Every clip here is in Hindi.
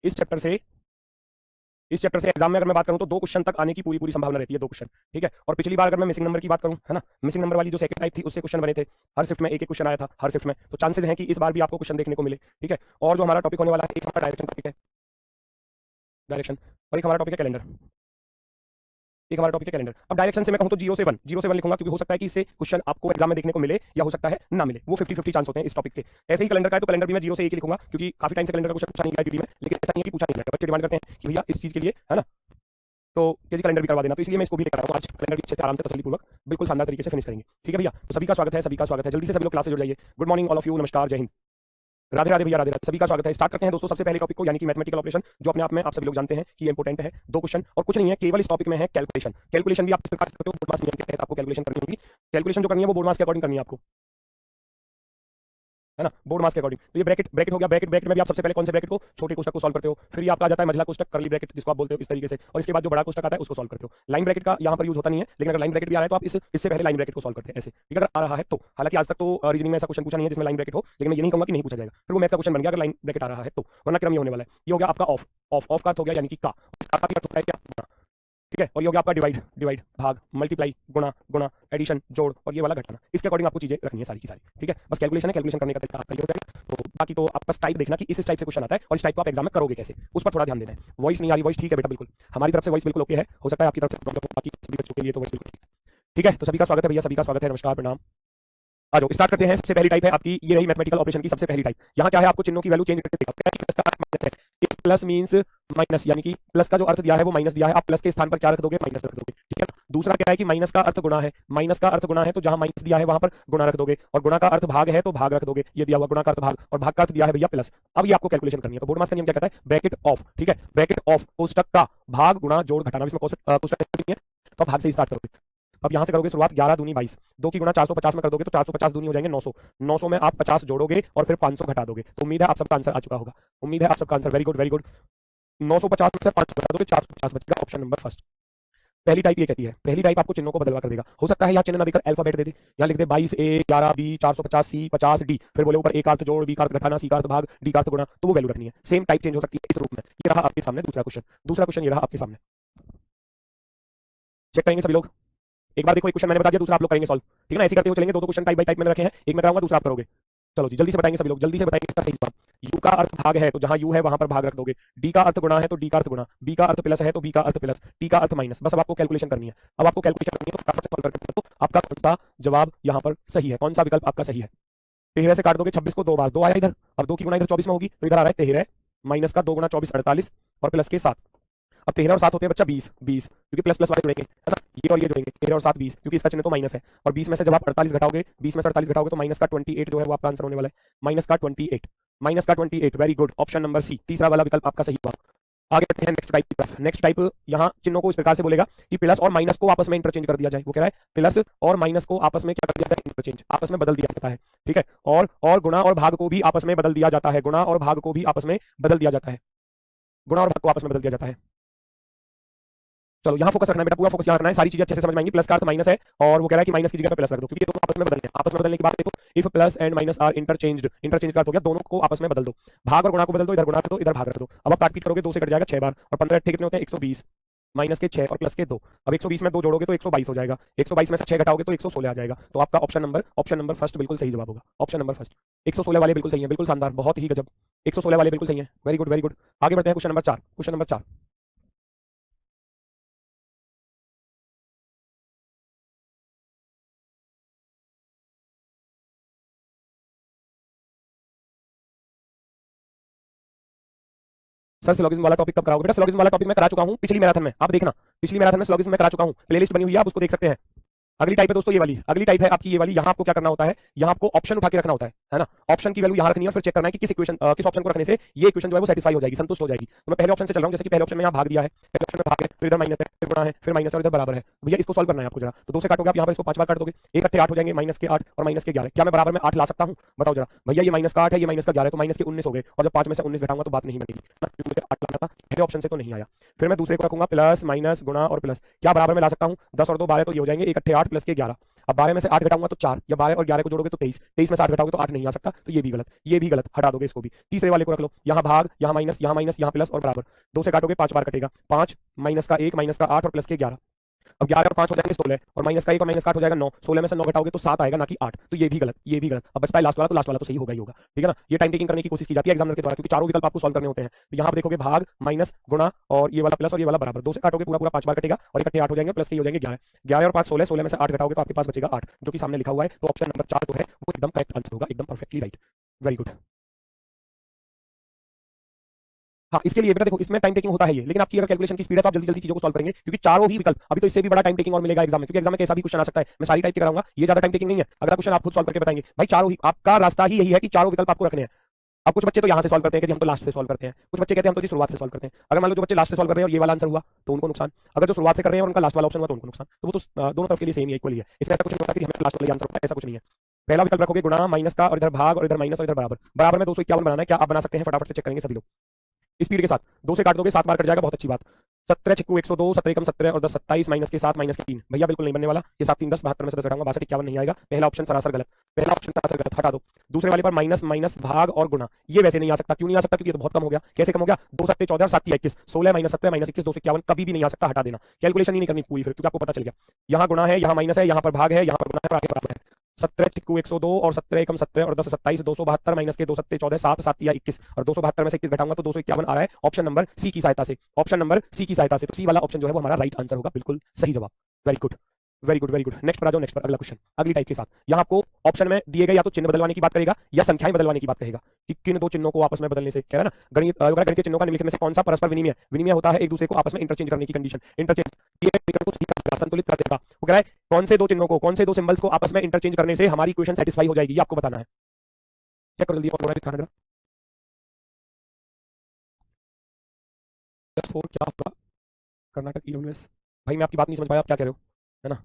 इस चैप्टर से एग्जाम में अगर मैं बात करूं तो 2 क्वेश्चन तक आने की पूरी पूरी संभावना रहती है, 2 क्वेश्चन, ठीक है। और पिछली बार अगर मैं मिसिंग नंबर की बात करूं, है ना, मिसिंग नंबर वाली जो सेकंड टाइप थी उससे क्वेश्चन बने थे, हर शिफ्ट में एक एक क्वेश्चन आया था हर शिफ्ट में, तो चांसेस हैं कि इस बार भी आपको क्वेश्चन देखने को मिले, ठीक है। और जो हमारा टॉपिक होने वाला है, एक हमारा डायरेक्शन टॉपिक है, डायरेक्शन, और एक हमारा टॉपिक है कैलेंडर, एक हमारा टॉपिक है कैलेंडर। अब डायरेक्शन से मैं कहूं तो 0 से 1 लिखूंगा, क्योंकि हो सकता है कि इससे क्वेश्चन आपको एग्जाम में देखने को मिले या हो सकता है ना मिले, वो 50-50 चांस होते हैं इस टॉपिक के। ऐसे ही कैलेंडर का है तो कैलेंडर भी मैं 0 से 1 लिखूंगा, क्योंकि काफी टाइम से कैलेंडर का क्वेश्चन पूछा नहीं गया ड्यूटी में, लेकिन ऐसा नहीं है कि पूछा नहीं गया, बच्चे डिमांड करते हैं कि भैया इस चीज के लिए, है ना, तो जी कैलेंडर भी करवा देना, तो इसलिए मैं इसको भी लेकर आया हूं। आज कैलेंडर भी अच्छे से आराम से तसल्लीपूर्वक बिल्कुल शानदार तरीके से फिनिश करेंगे, ठीक है भैया। तो सभी का स्वागत है, सभी का स्वागत है, जल्दी से सभी लोग क्लास से जुड़ जाइए। Good morning all of you, नमस्कार, जय हिंद, राधे राधे भैया, राधे राधे, सभी का स्वागत है। स्टार्ट करते हैं दोस्तों सबसे पहले टॉपिक को, यानी कि मैथमेटिकल ऑपरेशन, जो अपने आप में आप सभी लोग जानते हैं कि इंपॉर्टेंट है। 2 क्वेश्चन और कुछ नहीं है, केवल इस टॉपिक में है कैलकुलेशन। कैलकुलेशन भी आप इस प्रकार से करते हो, बोर्ड मास नियम के तहत आपको कैलकुलेशन करनी होगी। कैलकुलेशन जो करनी है वो बोर्ड मास के अकॉर्डिंग करनी है आपको, है ना, बोर्ड मास के अकॉर्डिंग। तो ये ब्रैकेट हो गया, ब्रैकेट में भी आप सबसे पहले कौन से ब्रैकेट को, छोटे कोष्ठक को सॉल्व करते हो, फिर ये आपका आ जाता है मझला कोष्ठक, करली ब्रैकेट जिसको आप बोलते हो इस तरीके से, और इसके बाद जो बड़ा कोष्ठक आता है उसको सॉल्व करते हो। लाइन ब्रैकेट का यहाँ पर यूज होता नहीं है, लेकिन अगर लाइन ब्रैकेट भी आ रहा है तो आप इससे पहले लाइन ब्रैकेट को सॉल्व करते हैं ऐसे, ठीक है, अगर आ रहा है तो। हालांकि आज तक तो रीजनिंग में ऐसा क्वेश्चन पूछा नहीं है जिसमें लाइन ब्रैकेट हो, लेकिन मैं ये नहीं कहूंगा कि नहीं पूछा जाएगा, फिर वो मैथ का क्वेश्चन बन गया अगर लाइन ब्रैकेट आ रहा है तो, वरना क्रम ये होने वाला है। ये हो गया आपका ऑफ, ऑफ का अर्थ हो गया यानी कि का, इसका का अर्थ होता है क्या, ठीक है। और ये हो गया आपका डिवाइड, भाग, मल्टीप्लाई, गुणा, एडिशन, जोड़, और ये वाला घटाना। इसके अकॉर्डिंग आपको चीजें रखनी है सारी की सारी, ठीक है। बस कैलकुलेशन है, कैलकुलेशन करने का तरीका आपका ये हो जाएगा। तो बाकी तो आप बस टाइप देखना कि इस टाइप से क्वेश्चन आता है और इस टाइप को आप एग्जाम में करोगे कैसे, उस पर थोड़ा ध्यान देना है। वॉइस नहीं आ रही, वॉइस ठीक है बेटा, बिल्कुल हमारी तरफ से वॉइस बिल्कुल ओके है, हो सकता है आपकी तरफ से प्रॉब्लम हो, बाकी सभी बच्चों के लिए तो वॉइस बिल्कुल ठीक है। तो सभी का स्वागत है भैया, सभी का स्वागत है, नमस्कार, प्रणाम। आ जाओ, स्टार्ट करते हैं। सबसे पहली टाइप है आपकी, ये रही मैथमेटिकल ऑपरेशन की सबसे पहली टाइप। यहाँ क्या है, आपको चिन्हों की वैल्यू चेंज करके देगा। प्लस मींस माइनस, यानी कि प्लस का जो अर्थ दिया है वो माइनस दिया है, आप प्लस के स्थान पर क्या रख दोगे, माइनस रख दोगे, ठीक है। दूसरा क्या है कि माइनस का अर्थ गुणा है, माइनस का अर्थ गुणा है तो जहां माइनस दिया है वहां पर गुणा रख दोगे, और गुणा का अर्थ भाग है तो भाग रख दोगे, ये दिया हुआ गुणा का अर्थ भाग, और भाग का अर्थ दिया है भैया प्लस। अब ये आपको कैलकुलेशन करनी है, तो बोर्ड मास का नियम क्या कहता है, ब्रैकेट ऑफ, ठीक है, ब्रैकेट ऑफ कोष्ठक का भाग गुणा जोड़ घटाना, इसमें कोष्ठक नहीं है तो भाग से स्टार्ट करोगे। अब यहां से करोगे शुरुआत, 11 दूनी 22, 2 की गुणा 450 में कर दोगे तो 450 दूनी हो जाएंगे 900, 900 में आप 50 जोड़ोगे और फिर 500 घटा दोगे। तो उम्मीद है आप सबका आंसर आ चुका होगा, उम्मीद है आप सबका answer, very good very good. 950 में से 500 घटा दोगे, 450 बचेगा, ऑप्शन नंबर फर्स्ट। पहली टाइप ये कहती है, पहली टाइप आपको चिन्हों को बदलवा कर देगा। हो सकता है यहाँ चिन्ह ना देकर अल्फाबेट दे दे, यहाँ लिख दे 22 ए, 11 बी, 450 सी, 50 डी, फिर बोले ऊपर ए का अर्थ जोड़, बी का अर्थ घटाना, सी का अर्थ भाग, डी का अर्थ गुणा, तो वो वैल्यू रखनी है। सेम टाइप चेंज हो सकती है इस रूप में। ये रहा आपके सामने दूसरा क्वेश्चन, दूसरा क्वेश्चन ये रहा आपके सामने, चेक करेंगे सभी लोग। एक बार देखो, एक क्वेश्चन मैंने बता दिया, दूसरा आप लोग करेंगे सॉल्व, ठीक है ना, ऐसे करते हुए चलेंगे। 2 क्वेश्चन टाइप बाय टाइप मैंने रखे हैं, एक मैं कराऊंगा दूसरा आप करोगे। चलो जी, जल्दी से बताएंगे सभी लोग, जल्दी से बताएंगे इसका सही जवाब। u का अर्थ भाग है तो जहां u है वहां पर भाग रख दोगे, d का अर्थ गुणा है तो d का अर्थ गुणा, b का अर्थ प्लस है तो b का अर्थ प्लस, t का अर्थ माइनस। बस अब आपको कैलकुलेशन करनी है, अब आपको कैलकुलेशन करनी है तो फटाफट से सॉल्व करके तो आपका कौन सा जवाब यहां पर सही है, कौन सा विकल्प आपका सही है। 13 से काट दोगे 26 को 2 बार, 2 आया इधर, अब 2 की गुणा इधर 24 में होगी तो इधर आ रहा है 13 माइनस का 2 गुणा 24 48, और प्लस के 7। अब 13 और 7 होते हैं बच्चा 20, क्योंकि प्लस प्लस वाले जुड़ेंगे, है ना, ये और ये जुड़ेंगे, 13 और 7 20, क्योंकि इसका चिन्ह तो माइनस है। और 20 में से जब आप 48 घटाओगे, 20 में से 48 घटाओगे तो माइनस का 28 जो है वो आपका आंसर होने वाला है, माइनस का 28, माइनस का 28, very good, option number C, तीसरा वाला विकल्प आपका सही हुआ। आगे बढ़ते हैं नेक्स्ट टाइप की तरफ। नेक्स्ट टाइप यहाँ चिन्हों को इस प्रकार से बोलेगा कि प्लस और माइनस को आपस में इंटरचेंज कर दिया जाए। वो कह रहा है प्लस और माइनस को आपस में क्या कर दिया जाए, इंटरचेंज, आपस में बदल दिया जाता है, ठीक है। और गुणा और भाग को भी आपस में बदल दिया जाता है, गुणा और भाग को भी आपस में बदल दिया जाता है, गुणा और भाग को आपस में बदल दिया जाता है। चलो यहाँ फोकस रखना है बेटा, पूरा फोकस यहाँ रखना है, सारी चीजें अच्छे से समझ में आएंगी। प्लस का अर्थ माइनस है और वो कह रहा है कि माइनस की जगह पे प्लस रख दो, क्योंकि ये दोनों आपस में बदलते हैं। आपस में बदलने की बात देखो, if plus and minus are interchanged, interchange का अर्थ हो गया दोनों को आपस में बदल दो। भाग और गुणा को बदल दो, इधर गुणा कर दो, इधर भाग रख दो। अब आप काट पीट करोगे, 2 से कट जाएगा 6 बार, और 15 अट्ठे कितने होते हैं 120, माइनस के 6 और प्लस के 2। अब 120 में 2 जोड़ोगे तो 122 हो जाएगा, 122 में से 6 घटाओगे तो 116 आ जाएगा। तो आपका ऑप्शन नंबर फर्स्ट बिल्कुल सही जवाब होगा, ऑप्शन नंबर फर्स्ट। 116 वाले बिल्कुल सही है, बिल्कुल शानदार, बहुत ही गजब, 116 वाले बिल्कुल सही है, वेरी गुड वेरी गुड। आगे बढ़ते हैं question number 4, question number 4। Sir syllogism वाला टॉपिक कब कराओगे बेटा? सिलोगिज्म वाला टॉपिक मैं करा चुका हूं पिछली मैराथन में, आप देखना, पिछली मैराथन में सिलोगिज्म मैं करा चुका हूं, प्लेलिस्ट बनी हुई है, आप उसको देख सकते हैं। अगली टाइप है दोस्तों ये वाली, अगली टाइप है आपकी ये वाली। यहाँ आपको क्या करना होता है, यहाँ आपको ऑप्शन उठा के रखना होता है ना, ऑप्शन की वैल्यू यहाँ रखनी है और फिर चेक करना है कि किस ऑप्शन को रखने से ये इक्वेशन जो है वो सेटिस्फाई हो जाएगी, संतुष्ट हो जाएगी। तो मैं पहले ऑप्शन से चल रहा हूँ, जैसे कि पहले ऑप्शन में यहाँ भाग दिया है, पहले ऑप्शन में भाग है, फिर इधर माइनस है, फिर गुणा है, फिर माइनस और इधर बराबर है। भैया इसको सॉल्व करना है आपको जरा, तो 2 से काटोगे आप, यहाँ पर इसको 5 बार काट दोगे, 1 अट्ठे 8 हो जाएंगे, माइनस के 8 और माइनस के 11। क्या मैं बराबर में 8 ला सकता हूँ? बताओ जरा भैया, ये माइनस का 8 है, ये माइनस का 11 है, तो माइनस के 19 हो गए, और जब 5 में से 19 घटाऊंगा तो बात नहीं बनेगी ना, क्योंकि मुझे 8 लाना था, पहले ऑप्शन से तो नहीं आया। फिर मैं दूसरे को रखूंगा प्लस माइनस गुणा और प्लस, क्या बराबर में ला सकता हूँ? 10 और 2 12 तो ये हो जाएंगे, 1 अट्ठे 8 प्लस के 11। अब 12 में से 8 घटाऊंगा तो 4, या 12 और 11 को जोड़ोगे तो 23, 23 में से 8 घटाओगे तो 8 नहीं आ सकता, तो ये भी गलत, ये भी गलत, हटा दोगे इसको भी। तीसरे वाले को रख लो, यहाँ भाग, यहाँ माइनस, यहाँ प्लस और बराबर, 2 से काटोगे 5 बार कटेगा, 5 माइनस का 1 माइनस का 8 और प्लस के 11। अब 11 और 5 हो जाएंगे 16, और माइनस का 1 और माइनस का 8 हो जाएगा 9, 16 में से 9 घटाओगे तो 7 आएगा ना कि 8, तो ये भी गलत, ये भी गलत। अब बचता है लास्ट वाला, तो लास्ट वाला तो सही होगा ही होगा, ठीक है ना। ये टाइम टेकिंग करने की कोशिश की जाती है एग्जामिनर के द्वारा, क्योंकि चारों विकल्प आपको सॉल्व करने होते हैं। तो यहाँ आप देखोगे भाग, माइनस, गुणा और ये वाला प्लस और ये वाला बराबर, 2 से काटोगे पूरा पूरा 5 बार कटेगा और इकट्ठे 8 हो जाएंगे, प्लस के हो जाएंगे 11, 11 और 5 16, 16 में से 8 घटाओगे तो आपके पास बचेगा 8, जो कि सामने लिखा हुआ है। तो ऑप्शन नंबर 4 जो है वो एकदम करेक्ट आंसर होगा, एकदम परफेक्टली राइट, वेरी गुड। हाँ, इसके लिए बेटा देखो, इसमें टाइम टेकिंग होता है ये, लेकिन आपकी अगर कैलकुलेशन की स्पीड है तो आप जल्दी जल्दी चीजों को सॉल्व करेंगे, क्योंकि चारों ही विकल्प, अभी तो इससे भी बड़ा टाइम टेकिंग और मिलेगा एग्जाम में, क्योंकि एग्जाम में कैसा भी क्वेश्चन आ सकता है। मैं सारी टाइप के कराऊंगा, ये ज्यादा टाइम टेकिंग नहीं है, अगला क्वेश्चन आप खुद सॉल्व करके बताएंगे। भाई चारों ही, आपका रास्ता ही यही है कि चारों विकल्प आपको रखने हैं। अब कुछ बच्चे तो यहाँ से सॉल्व करते हैं कि हम तो लास्ट से सॉल्व करते हैं, कुछ बच्चे कहते हैं हम तो जी शुरुआत से सॉल्व करते हैं। अगर मान लो जो बच्चे लास्ट से सॉल्व कर रहे हैं और ये वाला आंसर हुआ तो उनको नुकसान, अगर जो शुरुआत से कर रहे हैं और उनका लास्ट वाला ऑप्शन हुआ तो उनको नुकसान, तो वो तो दोनों तरफ के लिए सेम ही इक्वल ही है। इसमें ऐसा कुछ नहीं होता कि हमें लास्ट वाला आंसर होता है, ऐसा कुछ नहीं है। पहला विकल्प रखोगे गुणा माइनस का, और इधर भाग, और इधर माइनस और इधर बराबर, बराबर में 251 बनाना है, क्या आप बना सकते हैं? फटाफट से चेक करेंगे सभी लोग स्पीड के साथ। 2 से काट दोगे 7 बार कट जाएगा, बहुत अच्छी बात। 17 छिक्कू 102, 17 एकम 17 और 10 27, माइनस के 7 माइनस के 3, भैया बिल्कुल नहीं बनने वाला। ये 7 3 10, 72 में से 10 घटाऊंगा 62 51 नहीं आएगा। पहला ऑप्शन सरासर गलत, पहला ऑप्शन सरासर गलत, हटा दो। दूसरे वाले पर माइनस माइनस भाग और गुणा, ये वैसे नहीं आ सकता। क्यों नहीं आ सकता? क्योंकि ये तो बहुत कम हो गया। कैसे कम हो गया? 2 7 14 7 21, 16 माइनस 17 माइनस 21 251, कभी भी नहीं आ सकता, हटा देना। कैलकुलेशन ही नहीं करनी पूरी फिर, क्योंकि आपको पता चल गया यहाँ गुणा है, यहाँ माइनस है, यहाँ पर भाग है, यहाँ पर गुणा है और आगे बराबर है। 17 छिक्कू 102 और 17 एकम 17 और 10 27, 272 माइनस के 2 7 14 7 7 या 21, और 272 में से 21 घटाऊंगा तो 251 आ रहा है ऑप्शन नंबर सी की सहायता से, ऑप्शन नंबर सी की सहायता से। तो सी वाला ऑप्शन जो है वो हमारा राइट आंसर होगा, बिल्कुल सही जवाब। Very good very good very good. Next पर आ जाओ, नेक्स्ट पर अगला क्वेश्चन अगली टाइप के साथ। यहाँ आपको ऑप्शन में दिए गए या तो चिन्ह बदलवाने की बात करेगा या संख्याएं बदलवाने की बात कहेगा कि किन दो चिन्हों को आपस में बदलने से, कह रहा है ना गणितीय चिन्हों का निम्नलिखित में से कौन सा परस्पर विनिमय विनिमय होता है एक दूसरे को आपस में इंटरचेंज करने की कंडीशन। इंटरचेंज को संतुलित कर देगा। वो कह रहा है कौन से दो चिन्हों को, कौन से दो सिंबल्स को आपस में इंटरचेंज करने से हमारी इक्वेशन सेटिस्फाई हो जाएगी, ये आपको बताना है। चेक कर जल्दी, क्या होगा कर्नाटक यूनिवर्स। भाई मैं आपकी बात नहीं समझ पाया, आप क्या कह रहे हो, है ना।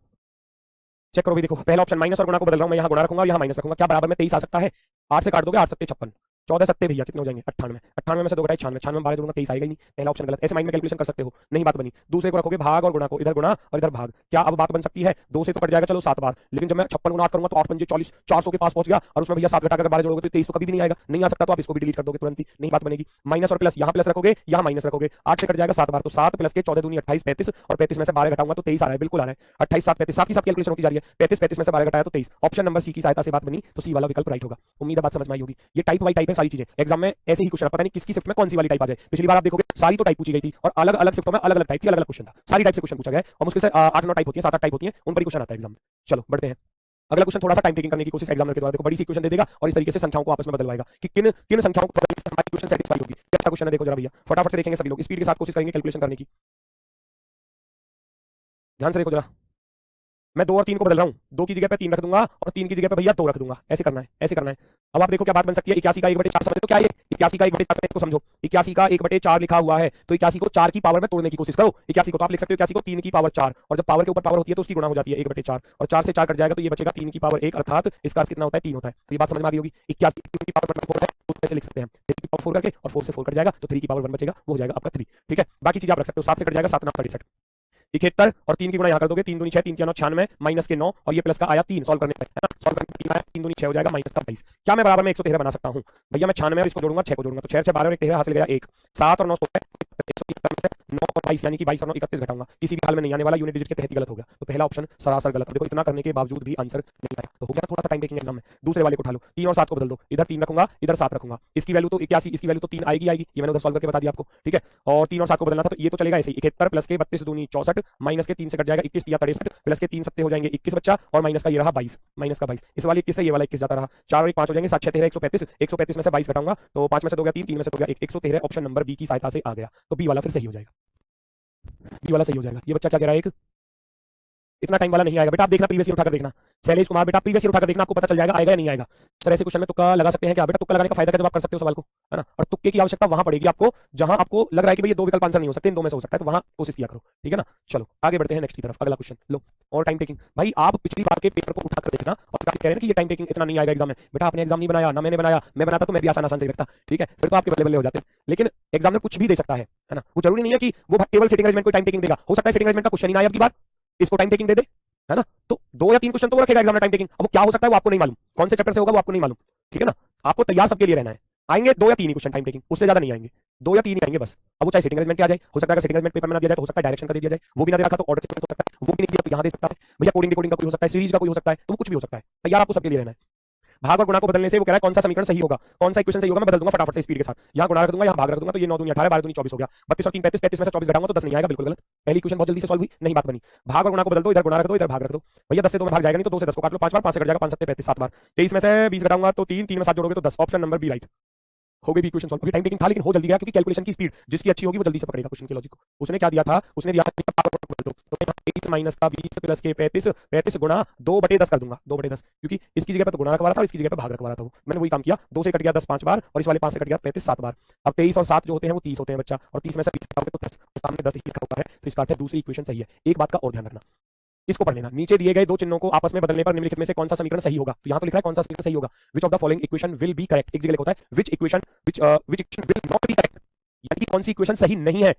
चेक करो भी, देखो पहला ऑप्शन माइनस और गुणा को बदल रहा हूं मैं, यहाँ गुणा रखूंगा और यहाँ माइनस रखूंगा, क्या बराबर में 23 आ सकता है? 8 से काट दोगे 8 7 56, 14 7 भैया कितने हो जाएंगे? 98, 98 में से 2 घटाए 96, 96 में 12 जोड़ूंगा 23 आएगा ही नहीं। पहला ऑप्शन गलत, ऐसे माइंड में कैलकुलेशन कर सकते हो, नहीं बात बनी। दूसरे को रखोगे भाग और गुणा को, इधर गुणा और इधर भाग, क्या अब बात बन सकती है? 2 से तो कट जाएगा चलो 7 बार, लेकिन जब मैं 56 गुणा 8 करूंगा तो 8 पंजे 40, 400 के पास पहुंच गया, और उसमें भैया 7 घटा कर 12 जोड़ोगे तो 23 तो कभी भी नहीं आएगा, नहीं आ सकता, तो आप इसको भी डिलीट कर दोगे तुरंत ही, नहीं बात बनेगी। माइनस और प्लस, यहाँ प्लस रखोगे यहाँ माइनस रखोगे, 8 से कट जाएगा 7 बार, तो 7 प्लस के 14 दूनी 28 35, और 35 में से 12 घटाऊंगा तो 23 आ रहा है, बिल्कुल आ रहा है। 28 7 35, साथ ही साथ कैलकुलेशन होती जा रही है, 35 35 में से 12 घटाया तो 23, ऑप्शन नंबर सी की सहायता से बात बनी, तो सी वाला विकल्प राइट होगा। उम्मीद है बात समझ में आई होगी। ये टाइप बाई टाइप है सारी चीजें, एग्जाम में ऐसे ही क्वेश्चन, पता नहीं किसकी शिफ्ट में कौन सी वाली टाइप आ जाए। पिछली बार आप देखोगे सारी तो टाइप पूछी गई थी और अलग अलग शिफ्टों में अलग अलग टाइप थी, अलग अलग क्वेश्चन था, सारी टाइप से क्वेश्चन पूछा गया और मुश्किल से 8 9 टाइप होती है, 7 8 टाइप होती है, उन पर क्वेश्चन आता है एग्जाम में। चलो बढ़ते हैं, अगला क्वेश्चन थोड़ा सा टाइम टेकिंग करने की कोशिश एग्जामिनर के द्वारा। देखो बड़ी सी इक्वेशन दे देगा और इस तरीके से संख्याओं को आपस में बदलवाएगा कि किन किन संख्याओं को बदलने से हमारी इक्वेशन सेटिस्फाई होगी। क्या क्वेश्चन है देखो जरा भैया, फटाफट से देखेंगे सभी लोग, स्पीड के साथ कोशिश करेंगे कैलकुलेशन करने की, ध्यान से देखो जरा। मैं 2 और 3 को बदल रहा हूं, 2 की जगह पे 3 रख दूंगा और 3 की जगह पे भैया 2 रख दूंगा, ऐसे करना है, ऐसे करना है। अब आप देखो क्या बात बन सकती है, 81 का 1/4 समझो तो क्या है? 81 का 1/4 को समझो, 81 का 1/4 लिखा हुआ है, तो 81 को 4 की पावर में तोड़ने की कोशिश करो। 81 को तो आप लिख सकते हो 81 को 3 की पावर 4, और जब पावर के ऊपर पावर होती है तो उसकी गुणा हो जाती है 1/4, और 4 से 4 कट जाएगा तो ये बचेगा 3 की पावर 1, अर्थात इसका अर्थ कितना होता है? 3 होता है। तो ये बात समझ में आ गई होगी। 81 की पावर 4 है तो ऐसे लिख सकते हैं, 3 की पावर 4 करके, और 4 से 4 कट जाएगा तो 3 की पावर 1 बचेगा, वो हो जाएगा आपका 3। ठीक है, बाकी चीज आप रख सकते हो, 7 से कट जाएगा 7 9 67, 71 और 3 की गुणा यहाँ कर दोगे, 3 दूनी 6 3 9 96 माइनस के 9 और ये प्लस का आया 3, सॉल्व करने पे है ना, सॉल्व करने पे 3 आया, 3 दूनी 6 हो जाएगा माइनस का 22। क्या मैं बराबर में 113 बना सकता हूं? भैया मैं 96 और इसको जोड़ूंगा 6 को जोड़ूंगा तो 6 से 12 और 1 13 हासिल गया 1, 7 और 9 16, 173 में से 9 और 22 यानी कि 22 और 9 31 घटाऊंगा, किसी भी हाल में नहीं आने वाला, यूनिट डिजिट के तहत ही गलत हो गया, तो पहला ऑप्शन सरासर गलत। देखो इतना करने के बावजूद भी आंसर नहीं आया, तो हो गया थोड़ा सा टाइम टेकिंग एग्जाम में। दूसरे वाले को उठा लो, 3 और 7 को बदल दो, इधर 3 रखूंगा इधर 7 रखूंगा, इसकी वैल्यू तो 81, इसकी वैल्यू तो 3 आएगी, ये मैंने उधर सॉल्व करके बता दिया आपको। ठीक है, और 3 और 7 को बदलना था तो ये तो चलेगा ऐसे ही, 71 प्लस के 32 दूनी 64 माइनस के 3 से कट जाएगा 21 या 63 प्लस के 3 सत्ते हो जाएंगे 21 बच्चा, और माइनस का ये रहा 22, माइनस का 22, इस वाले 21 से ये वाला 21 जाता रहा, 4 और 1 5 हो जाएंगे, 7 6 13 135, 135 में से 22 घटाऊंगा तो 5 में से 2 गया 3, 3 में से 2 गया 1, 113 ऑप्शन नंबर बी की सहायता से आ गया, तो बी वाला फिर सही हो जाएगा, बी वाला सही हो जाएगा। ये बच्चा क्या कह रहा है, एक इतना टाइम वाला नहीं आएगा बेटा, आप देखना प्रीवियस ईयर उठाकर देखना, शैलेश कुमार बेटा प्रीवियस ईयर उठाकर देखना, आपको पता चल जाएगा आएगा या नहीं आएगा। सर ऐसे क्वेश्चन में तुक्का लगा सकते हैं क्या? बेटा तुक्का लगाने का फायदा क्या, जब आप कर सकते हो सवाल को, है ना, और तुक्के की आवश्यकता वहां पड़ेगी आपको जहां आपको लग रहा है कि भाई ये 2 विकल्प आंसर नहीं हो सकते, इन 2 में से हो सकता है, तो वहां कोशिश किया करो। ठीक है ना, चलो आगे बढ़ते हैं नेक्स्ट की तरफ, अगला क्वेश्चन लो। और टाइम टेकिंग, भाई आप पिछली बार के पेपर को उठाकर देखना, और आप कह रहे हैं कि ये टाइम टेकिंग इतना नहीं आएगा एग्जाम में, बेटा आपने एग्जाम नहीं बनाया ना मैंने बनाया, मैं बनाता तो मैं भी आसान आसान से रखता, ठीक है, फिर तो आपके बल्ले बल्ले हो जाते हैं, लेकिन एग्जाम में कुछ भी दे सकता है ना, वो जरूरी नहीं है कि वो टेबल सेटिंग अरेंजमेंट को टाइम टेकिंग देगा, हो सकता है सेटिंग अरेंजमेंट का क्वेश्चन ही ना आए अब की बार, इसको टाइम टेकिंग दे दे, है ना। तो 2 या 3 क्वेश्चन तो वो रखेगा एग्जाम में टाइम टेकिंग। अब वो क्या हो सकता है वो आपको नहीं मालूम, कौन से चैप्टर से होगा वो आपको नहीं मालूम, ठीक है ना। आपको तैयार सबके लिए रहना है। आएंगे 2 या 3 ही क्वेश्चन टाइम टेकिंग, उससे ज्यादा नहीं आएंगे, 2 या 3 ही आएंगे बस। अब वो चाहे सिटिंग अरेंजमेंट के आ जाए, हो सकता है सिटिंग अरेंजमेंट पेपर में ना दिया जाए तो हो सकता है डायरेक्शन का दे दिया जाए, वो भी ना दे रखा तो ऑर्डर सीक्वेंस हो सकता है, वो भी नहीं दिया तो यहाँ दे सकता है भैया, कोडिंग डिकोडिंग का कोई हो सकता है, सीरीज का कोई हो सकता है, तो वो कुछ भी हो सकता है। तैयार आपको सबके लिए रहना है। भाग और गुणा को बदलने से वो कह रहा है कौन सा समीकरण सही होगा, कौन सा इक्वेशन सही होगा, मैं बदल दूंगा फटाफट से स्पीड के साथ। यहाँ गुणा रख दूंगा, यहाँ भाग रख दूंगा, तो ये 9 दूनी 18, 12 दूनी 24 हो गया, 32 और 3 35, 35 में से 24 घटाऊंगा तो 10 नहीं आएगा, बिल्कुल गलत। पहली इक्वेशन बहुत जल्दी से सॉल्व हुई, नहीं बात बनी। भाग और गुणा को बदल दो, इधर गुणा रख दो, इधर भाग रख दो। भैया 10 से 2 में भाग जाएगा नहीं तो 2 से 10 को काट लो, 5 बार, 5 से कट जाएगा, 5 7 35, 7 बार। 23 में से 20 घटाऊंगा तो 3, 3 में 7 जोड़ोगे तो 10, ऑप्शन नंबर बी राइट। हो गई भी इक्वेशन सॉल्व। टाइम टेकिंग था लेकिन हो जल्दी गया, क्योंकि कैलकुलेशन की स्पीड जिसकी अच्छी होगी वो जल्दी से पकड़ेगा क्वेश्चन के लॉजिक को। उसने क्या दिया था, उसने दिया था तो 23 माइनस का 20 प्लस के 35, 35 गुणा 2/10 कर दूंगा, 2/10, क्योंकि इसकी जगह पे तो गुणा रखवा रहा था और इसकी जगह पे भाग रखवा रहा था। वो मैंने वही काम किया, 2 से कट गया 10 5 बार, और इस वाले 5 से कट गया 35 7 बार। अब 23 और 7 जो होते हैं वो 30 होते हैं बच्चा, और 30 में से 20 घटाओगे तो 10, और सामने 10 ही लिखा हुआ है, तो इसका अर्थ है दूसरी इक्वेशन सही है। एक बात का और ध्यान रखना, इसको पढ़ लेना, नीचे दिए गए दो चिन्हों को आपस में बदलने पर निम्नलिखित में से कौन सा समीकरण सही होगा। तो यहाँ तो लिखा है कौन सा समीकरण सही होगा, which of the following equation will be correct, एक जगह लिखा होता है विच equation will not be correct, यानी कि कौन सी इक्वेशन सही नहीं है,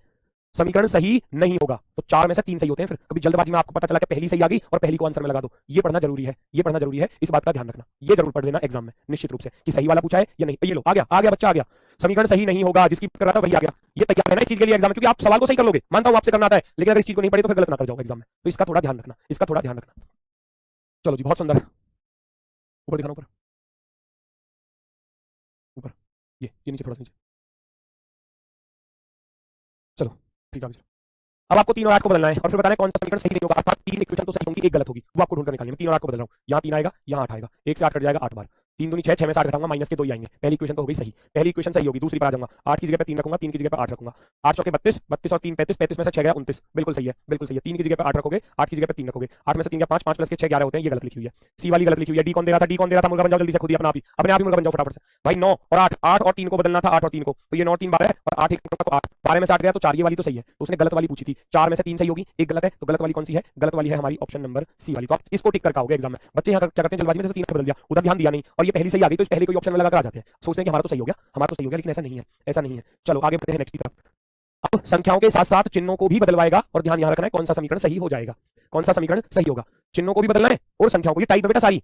समीकरण सही नहीं होगा। तो 4 में से 3 सही होते हैं। फिर कभी जल्दबाजी में आपको पता चला कि पहली सही आ गई और पहली को आंसर में लगा दो, ये पढ़ना जरूरी है, ये पढ़ना जरूरी है, इस बात का ध्यान रखना, ये जरूर पढ़ लेना एग्जाम में निश्चित रूप से कि सही वाला पूछा है या नहीं। ये लो आ गया बच्चा आ गया, समीकरण सही नहीं होगा, जिसकी कर रहा था वही आ गया। ये तैयार है ना इस चीज के लिए एग्जाम में, क्योंकि आप सवाल को सही कर लोगे, मानता हूं आपसे करना आता है, लेकिन अगर इस चीज को नहीं पढ़े तो फिर गलत ना कर जाओ एग्जाम में। तो इसका थोड़ा ध्यान रखना, इसका थोड़ा ध्यान रखना। चलो जी, बहुत सुंदर, ऊपर दिखाना, ऊपर ऊपर, ये नीचे, थोड़ा सा नीचे, चलो ठीक है। अब आपको 3 और 8 को बदलना है और फिर बताना है कौन सा समीकरण सही नहीं होगा, अर्थात 3 इक्वेशन तो सही होंगी, एक गलत होगी, वो आपको ढूंढ कर निकालनी है। 3 और 8 को बदल रहा हूं, यहाँ 3 आएगा, यहाँ 8 आएगा, 1 से 8 कट जाएगा 8 बार, 3 दूनी 6, 6 में से 8 घटाऊंगा, माइनस के 2 ही आएंगे। पहली इक्वेशन तो हो गई सही, पहली इक्वेशन सही होगी। दूसरी पर आ जाऊंगा, 8 की जगह पे 3 रखूंगा, 3 की जगह पे 8 रखूंगा, 8 चौके 32, 32 और 3 35, 35 में से 6 गया 29, बिल्कुल सही है, बिल्कुल सही है। 3 की जगह पे 8 रखोगे, 8 की जगह पे 3 रखोगे, 8 में से 3 का 5, 5 प्लस के 6 11 होते हैं, ये गलत लिखी हुई है। सी वाली गलत लिखी हुई है, डी कौन दे रहा था, डी कौन दे रहा था, मुर्गा बन जाओ जल्दी से, खुद ही अपने आप ही मुर्गा बन जाओ फटाफट से भाई। 9 और 8, 8 और 3 को बदलना था, 8 और 3 को, तो ये 9 3 12 है और 8 1 8, 12 में से 8 गया तो 4, ये वाली तो सही है। तो उसने गलत वाली पूछी थी, 4 में से 3 सही होगी, एक गलत है, तो गलत वाली कौन सी है, गलत वाली है हमारी ऑप्शन नंबर सी वाली। तो आप इसको टिक करके आओगे एग्जाम में। बच्चे यहाँ क्या करते हैं, जल्दबाजी में से 3 बदल दिया, उधर ध्यान दिया नहीं, और ये पहली सही आ गई तो इस पहले कोई ऑप्शन में लगाकर आ जाते हैं, सोचते हैं कि हमारा तो सही हो गया, हमारा तो सही हो गया, लेकिन ऐसा नहीं है, ऐसा नहीं है। चलो आगे बढ़ते हैं नेक्स्ट की तरफ। अब संख्याओं के साथ साथ चिन्हों को भी बदलवाएगा, और ध्यान यहाँ रखना है कौन सा समीकरण सही हो जाएगा, कौन सा समीकरण सही होगा। चिन्हों को भी बदलना है और संख्याओं को भी, टाइप है बेटा सारी।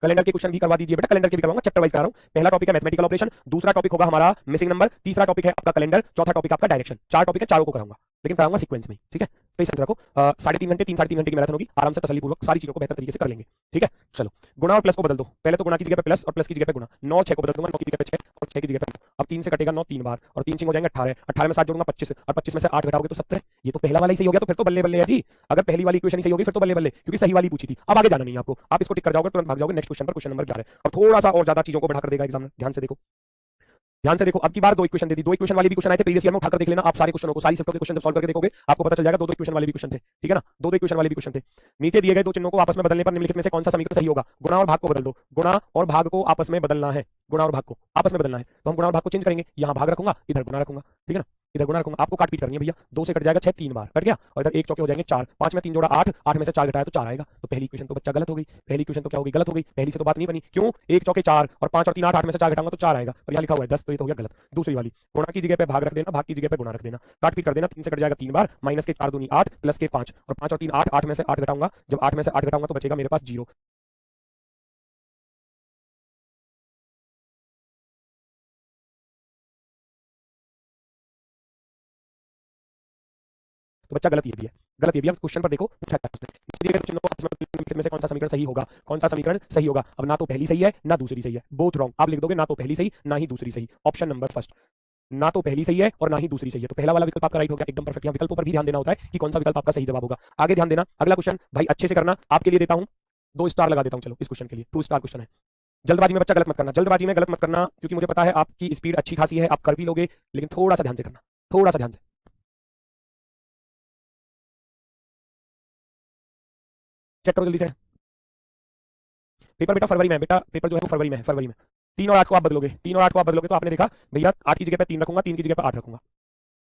कैलेंडर के क्वेश्चन भी करवा दीजिए बेटा, कैलेंडर के भी करवाऊंगा, चैप्टर वाइज करा रहा हूं। पहला टॉपिक है मैथमेटिकल ऑपरेशन, दूसरा टॉपिक होगा हमारा मिसिंग नंबर, तीसरा टॉपिक है आपका कैलेंडर, चौथा टॉपिक आपका डायरेक्शन। 4 टॉपिक है, चारों को कराऊंगा, लेकिन कराऊंगा सीक्वेंस में, ठीक है। पेशेंस रखो, 3.5 घंटे 3.5 घंटे की मैराथन होगी, आराम से तसल्लीपूर्वक सारी चीजों को बेहतर तरीके से कर लेंगे, ठीक है। चलो गुणा और प्लस को बदल दो, पहले तो गुणा की जगह पे प्लस और प्लस की जगह पे गुणा। 9 6 को बदल दूंगा, 9 की जगह पे 6 और 6 की जगह पे 9। अब 3 से कटेगा 9 3 बार, और 3 हो जाएंगे 18, 18 में 7 जोड़ूंगा 25, और 25 में से 8 घटाओगे तो 17। ये तो पहला वाला ही सही हो गया, तो फिर तो बल्ले बल्ले है जी। अगर पहली वाली इक्वेशन ही सही होगी फिर तो बल्ले बल्ले, क्योंकि सही वाली पूछी थी। अब आगे जाना नहीं है आपको, आप इसको टिक कर जाओगे, तुरंत भाग जाओगे नेक्स्ट क्वेश्चन पर, क्वेश्चन नंबर 11। और थोड़ा सा और ज्यादा चीजों को बढ़ा कर देगा एग्जाम में, ध्यान से देखो, ध्यान से देखो। अब की बार 2 इक्वेशन दे दी, 2 इक्वेशन वाली भी क्वेश्चन आए थे प्रीवियस ईयर में, उठाकर देख लेना आप सारे क्वेश्चनों को, सारी शिफ्टों के क्वेश्चन जब सॉल्व करके देखोगे आपको पता चल जाएगा 2 इक्वेशन वाले भी क्वेश्चन थे, ठीक है ना, 2 इक्वेशन वाले भी क्वेश्चन थे। नीचे दिए गए दो चिन्हों को आपस में बदलने पर निम्नलिखित में से कौन सा समीकरण सही होगा। गुणा और भाग को बदल दो, गुणा और भाग को आपस में बदलना है, गुणा और भाग को आपस में बदलना है, तो हम गुणा और भाग को चेंज करेंगे, यहाँ भाग रखूंगा, इधर गुणा रखूंगा, ठीक है ना, इधर गुणा रखूंगा। आपको काट पीट करनी है भैया, 2 से कट जाएगा 6 3 बार कट गया, और इधर 1 चौके हो जाएंगे 4, 5 में 3 जोड़ा 8, 8 में से 4 घटाया तो 4 आएगा। तो पहली इक्वेशन तो बच्चा गलत हो गई, पहली इक्वेशन तो क्या हो गई, गलत हो गई, पहली से तो बात नहीं बनी। क्यों, 1 चौके 4 और 5 और 3 8, 8 में से 4 घटाऊंगा तो 4 आएगा, और यहाँ लिखा हुआ है 10, तो ये तो हो गया गलत। दूसरी वाली, गुणा की जगह पे भाग रख देना, भाग की जगह पे गुणा रख देना, काट पीट कर देना, 3 से कट जाएगा 3 बार, माइनस के 4 दूनी 8 प्लस के 5, और 5 और 3 8, 8 में से 8 घटाऊंगा, जब 8 में से 8 घटाऊंगा तो बचेगा मेरे पास 0। तो बच्चा गलत ये भी है, गलत ये भी है। क्वेश्चन पर देखो पूछा क्या उसने, दिए गए चिन्हों को आपस में निम्नलिखित में से कौन सा समीकरण सही होगा, कौन सा समीकरण सही होगा। अब ना तो पहली सही है ना दूसरी सही है, बोथ रॉन्ग। आप लिख दोगे ना तो पहली सही ना ही दूसरी सही, ऑप्शन नंबर फर्स्ट, ना तो पहली सही है और ना ही दूसरी सही है। तो पहला वाला विकल्प आपका राइट हो गया, एकदम परफेक्ट। यहाँ विकल्पों पर भी ध्यान देना होता है कि कौन सा विकल्प आपका सही जवाब होगा। आगे ध्यान देना, अगला क्वेश्चन भाई अच्छे से करना, आपके लिए देता हूं 2 स्टार लगा देता हूं। चलो इस क्वेश्चन के लिए 2 स्टार क्वेश्चन है। जल्दबाजी में बच्चा गलत मत करना, जल्दबाजी में गलत मत करना, क्योंकि मुझे पता है आपकी स्पीड अच्छी खासी है, आप कर भी लोगे, लेकिन थोड़ा सा ध्यान से करना, थोड़ा सा ध्यान से। चेक करो जल्दी से, पेपर बेटा फरवरी में है, बेटा पेपर जो है वो फरवरी में है, फरवरी में। 3 और 8 को आप बदलोगे, 3 और 8 को आप बदलोगे तो आपने देखा भैया 8 की जगह पे 3 रखूंगा, 3 की जगह पे 8 रखूंगा,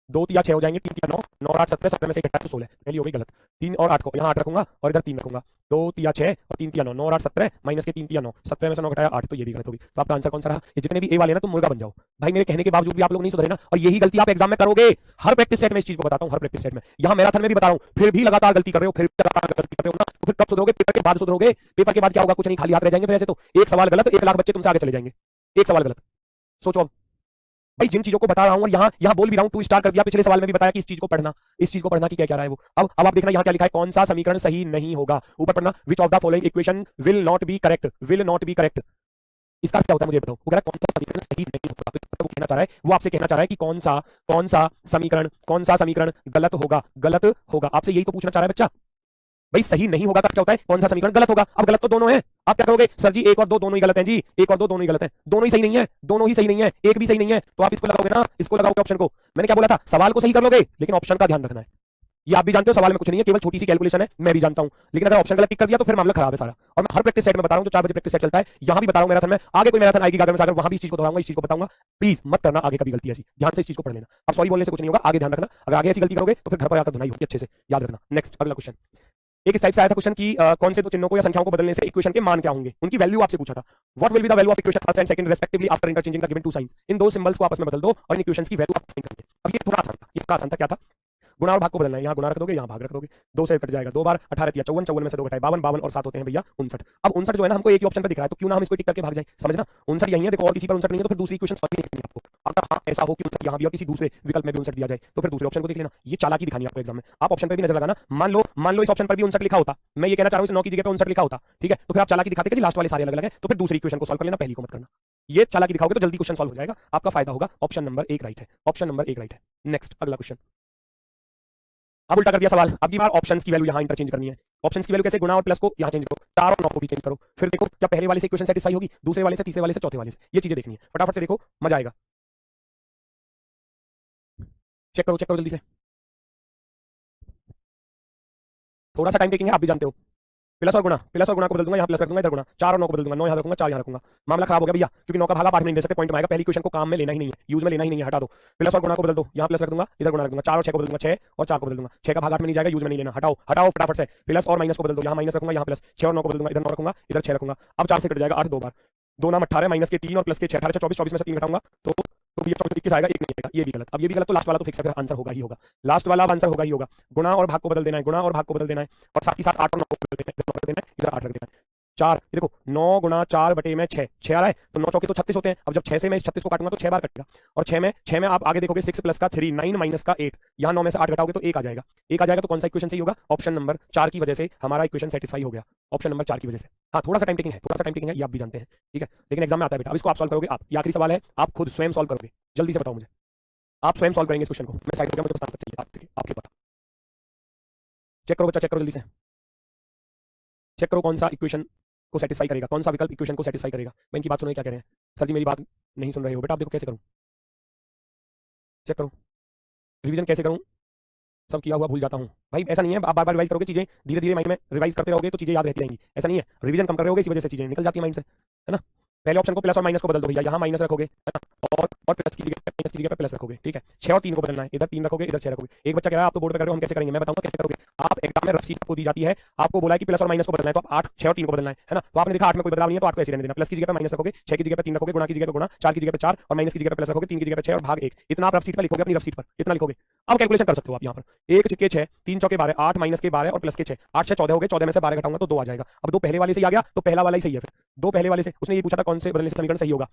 2 या 6 हो जाएंगे, 3 या 9, 9 और 8 17, 17 में से 1 हटा तो 16, पहली हो गई गलत। 3 और 8 को यहाँ 8 रखूंगा और इधर 3 रखूंगा, 2 या 6 और 3 या 9, 9 और 8 17 माइनस के 3 या 9, 17 में से 9 घटाया 8, तो ये भी गलत होगी। तो आपका आंसर कौन सा रहा? ये जितने भी ए वाले ना तुम मुर्गा बन जाओ भाई, मेरे कहने के बावजूद भी आप लोग नहीं सुधरे ना, और यही गलती आप एग्जाम में करोगे। हर प्रैक्टिस सेट में इस चीज को बताता हूं, हर प्रैक्टिस सेट में, यहाँ मैराथन में भी बता रहा हूं, फिर भी लगातार गलती कर रहे हो, फिर भी लगातार गलती कर रहे हो ना, तो फिर कब सुधरोगे? पेपर के बाद सुधरोगे। पेपर के बाद क्या होगा? कुछ नहीं, खाली हाथ रह जाएंगे। फिर ऐसे तो एक सवाल गलत, 1 लाख बच्चे तुमसे आगे चले जाएंगे, एक सवाल गलत। सोचो अब भाई, जिन चीजों को बता रहा हूं और यहाँ बोल भी रहा हूं, 2 स्टार कर दिया, पिछले सवाल में भी बताया कि इस चीज को पढ़ना, इस चीज को पढ़ना कि क्या क्या रहा है वो। अब आप देखना यहाँ क्या लिखा है, कौन सा समीकरण सही नहीं होगा। ऊपर पढ़ना, which of the following equation will not be correct, will not be correct. इसका क्या होता है मुझे बताओ? वो कह रहा है कौन सा समीकरण सही नहीं होगा, तो वो कहना चाह रहा है, वो आपसे कहना चाह रहा है कि कौन सा समीकरण गलत होगा, गलत होगा। आपसे यही तो पूछना चाह रहा है बच्चा। भाई सही नहीं होगा का क्या होता है? कौन सा समीकरण गलत होगा। अब गलत तो दोनों है, आप क्या करोगे? सर जी 1 और 2 दोनों ही गलत हैं जी, 1 और 2 दोनों ही गलत हैं, दोनों ही सही नहीं है, दोनों ही सही नहीं है, एक भी सही नहीं है, तो आप इसको लगाओगे ना, इसको लगाओगे ऑप्शन को। मैंने क्या बोला था? सवाल को सही कर लोगे, लेकिन ऑप्शन का ध्यान रखना है। ये आप भी जानते हो, सवाल में कुछ नहीं है, केवल छोटी सी कैलकुलेशन है, मैं भी जानता हूं, लेकिन अगर ऑप्शन गलत टिक कर दिया तो फिर मामला खराब है सारा। और मैं हर प्रैक्टिस सेट में बता रहा हूं, जो 4 बजे प्रैक्टिस सेट चलता है, यहां भी बता रहा हूं मैराथन में, आगे कोई मैराथन आएगी गार्डन में सागर, वहां भी इस चीज को दोहराऊंगा, इस चीज को बताऊंगा। प्लीज मत करना आगे कभी गलती ऐसी, ध्यान से इस चीज को पढ़ लेना। अब सॉरी बोलने से कुछ नहीं होगा, आगे ध्यान रखना। अगर आगे ऐसी गलती करोगे तो फिर घर पर आकर धुनाई होगी, अच्छे से याद रखना। नेक्स्ट अगला क्वेश्चन, एक इस टाइप से आया था क्वेश्चन कि कौन से दो चिन्हों को या संख्याओं को बदलने से इक्वेशन के मान क्या होंगे, उनकी वैल्यू आपसे पूछा था। What will be the value of equation first and second respectively after interchanging the given two signs. इन दो सिंबल्स को आपस में बदल दो और इन इक्वेशंस की वैल्यू आप फाइंड करेंगे। अब ये थोड़ा आसान था, ये थोड़ा आसान था। क्या था? गुणा और भाग को बदलना है, यहाँ गुणा रख दोगे, यहाँ भाग रख दोगे, 2 से कट जाएगा, 2 बार 18 या 54, 54 में से 2 घटाए 52, 52 और 7 होते हैं भैया 59। अब 59 जो है ना, हमको एक ही ऑप्शन पर दिख रहा है, तो क्यों ना हम इसको टिक करके भाग जाए, समझना। 59 यही है, देखो, और किसी पर 59 नहीं है तो फिर दूसरी इक्वेशन सॉल्व नहीं करनी आपको। अगर हाँ ऐसा हो कि 59 यहाँ भी और किसी दूसरे विकल्प में भी 59 दिया जाए, तो फिर दूसरे ऑप्शन को देख लेना। ये चालाकी दिखानी है आपको एग्जाम में, आप ऑप्शन पर भी नजर लगाना। मान लो इस ऑप्शन पर भी 59 लिखा होता, मैं ये कहना चाह रहा हूँ 9 की जगह पे 59 लिखा होता, ठीक है, तो फिर आप चालाकी दिखाते कि लास्ट वाले सारे अलग अलग है, तो फिर दूसरी इक्वेशन को सॉल्व कर लेना, पहली को मत करना। ये चालाकी दिखाओगे तो जल्दी क्वेश्चन सॉल्व हो जाएगा, आपका फायदा होगा। ऑप्शन नंबर 1 राइट है, ऑप्शन नंबर 1 राइट है। नेक्स्ट अगला क्वेश्चन, अब उल्टा कर दिया सवाल। अब की बार ऑप्शंस की वैल्यू यहाँ इंटरचेंज करनी है। ऑप्शंस की वैल्यू कैसे? गुणा और प्लस को यहाँ चेंज करो, 4 और 9 को भी चेंज करो, फिर देखो क्या पहले वाले से इक्वेशन सेटिस्फाई होगी, दूसरे वाले से, तीसरे वाले से, चौथे वाले से। ये चीजें देखनी है, फटाफट से देखो, मजा आएगा। चेक करो जल्दी से, थोड़ा सा टाइम टेकिंग है, आप भी जानते हो। प्लस और गुणा को बदल दूंगा, यहाँ प्लस कर दूंगा, इधर गुणा, 4 और 9 को बदल दूंगा, 9 यहाँ रखूंगा, 4 यहाँ रखूंगा। मामला खराब हो गया भैया, क्योंकि 9 का भागा 8 में नहीं दे सकते, पॉइंट में आएगा। पहली क्वेश्चन को काम में लेना ही नहीं है, यूज में लेना ही नहीं है, हटा दो। प्लस और गुणा को बदल दो, यहाँ प्लस रख दूंगा, इधर गुणा रख दूंगा, 4 और 6 को बदल दूंगा, 6 और 4 को बदल दूंगा, 6 का भाग 8 में नहीं जाएगा, यूज में नहीं लेना, हटाओ फटाफट से। प्लस और माइनस को बदल दो, यहाँ माइनस रखूंगा, यहाँ प्लस, 6 और 9 को बदल दूंगा, इधर 9 रखूंगा, इधर 6 रखूंगा। अब 4 से कट जाएगा 8 2 बार, 2 नाम 18, माइनस के 3 और प्लस के 6, 18 24, 24 में से 3 घटाऊंगा तो ये 24 आएगा, 1 नहीं आएगा, ये भी गलत। अब ये भी गलत, तो लास्ट वाला तो फिक्स आंसर होगा ही होगा, लास्ट वाला आंसर होगा ही होगा। गुणा और भाग को बदल देना है, गुणा और भाग को बदल देना है, और साथ ही साथ 8 और 9 को बदल देना है, इधर 9 रख देना है, इधर 8 रख देना है। 4, ये देखो 9 गुणा 4 बटे में 6 आ रहा है, तो 9 चौके तो 36 होते हैं। अब जब 6 से मैं इस 36 को काटूंगा तो 6 बार कटेगा, और 6 में आप आगे देखोगे 6 प्लस का 3, 9 माइनस का 8, यहाँ 9 में से 8 घटाओगे तो 1 आ जाएगा, 1 आ जाएगा। तो कौन सा इक्वेशन सही होगा? ऑप्शन नंबर 4 की वजह से हमारा इक्वेशन सेटिस्फाई हो गया, ऑप्शन नंबर 4 की वजह से। हाँ थोड़ा सा टाइम टेकिंग है, ये आप भी जानते हैं, ठीक है, लेकिन एग्जाम में आता है बेटा। अब इसको आप सॉल्व करोगे, आप, ये आखिरी सवाल है, आप खुद स्वयं सॉल्व करोगे, जल्दी से बताओ मुझे, आप स्वयं सॉल्व करेंगे इस क्वेश्चन को। मैं साइड हो गया, मुझे बस आंसर चाहिए आपके पता। चेक करो बच्चा, चेक करो जल्दी से, चेक करो कौन सा इक्वेशन को सेटिस्फाई करेगा, कौन सा विकल्प इक्वेशन को सेटिस्फाई करेगा। मैं इनकी बात सुनो, क्या कह रहे हैं सर जी, मेरी बात नहीं सुन रहे हो बेटा। आप देखो कैसे करूं, चेक करो, रिवीजन कैसे करूं, सब किया हुआ भूल जाता हूं भाई। ऐसा नहीं है, आप बार बार रिवाइज करोगे, चीजें धीरे धीरे माइंड में रिवाइज करते रहोगे तो चीजें याद रहती रहेंगी। ऐसा नहीं है, रिवीजन कम कर रहे होगे, इसी वजह से चीजें निकल जाती है माइंड से, है ना। पहले ऑप्शन को प्लस और माइनस को बदल दो भैया, यहाँ माइनस रखोगे, है ना, और प्लस की जगह पे प्लस रखोगे, ठीक है। 6 और 3 को बदलना है, इधर 3 रखोगे, इधर 6 रखोगे। एक बच्चा कह रहा है आप तो बोर्ड पे कर रहे हो, हम कैसे करेंगे, मैं बताऊंगा कैसे करोगे। आप एग्जाम में रफ शीट आपको दी जाती है, आपको बोला है कि प्लस और माइनस को बदलना है, तो आप 8, 6 और 3 को बदलना है ना। तो आपने देखा 8 में कोई बदलाव नहीं है, तो 8 को ऐसे रहने देना, प्लस की जगह पे माइनस रखोगे, 6 की जगह पे 3 रखोगे, गुणा की जगह पे गुणा, 4 की जगह पे 4 और माइनस की जगह पे प्लस रखोगे, 3 की जगह पे 6 और भाग 1। इतना आप रफ शीट पर लिखोगे, अपनी रफ शीट पर इतना लिखोगे। अब कैलकुलेशन कर सकते हो आप यहाँ पर, 1 के 6, 3 चौके 12, 8 माइनस के 12 और प्लस के 6, 8 6 14 हो गए, 14 में से 12 घटाऊंगा तो 2 आ जाएगा। अब 2 पहले वाले से ही आ गया, तो पहला वाला ही सही है। फिर 2 पहले वाले से, उसने ये पूछा था कौन से बदलने से समीकरण सही होगा,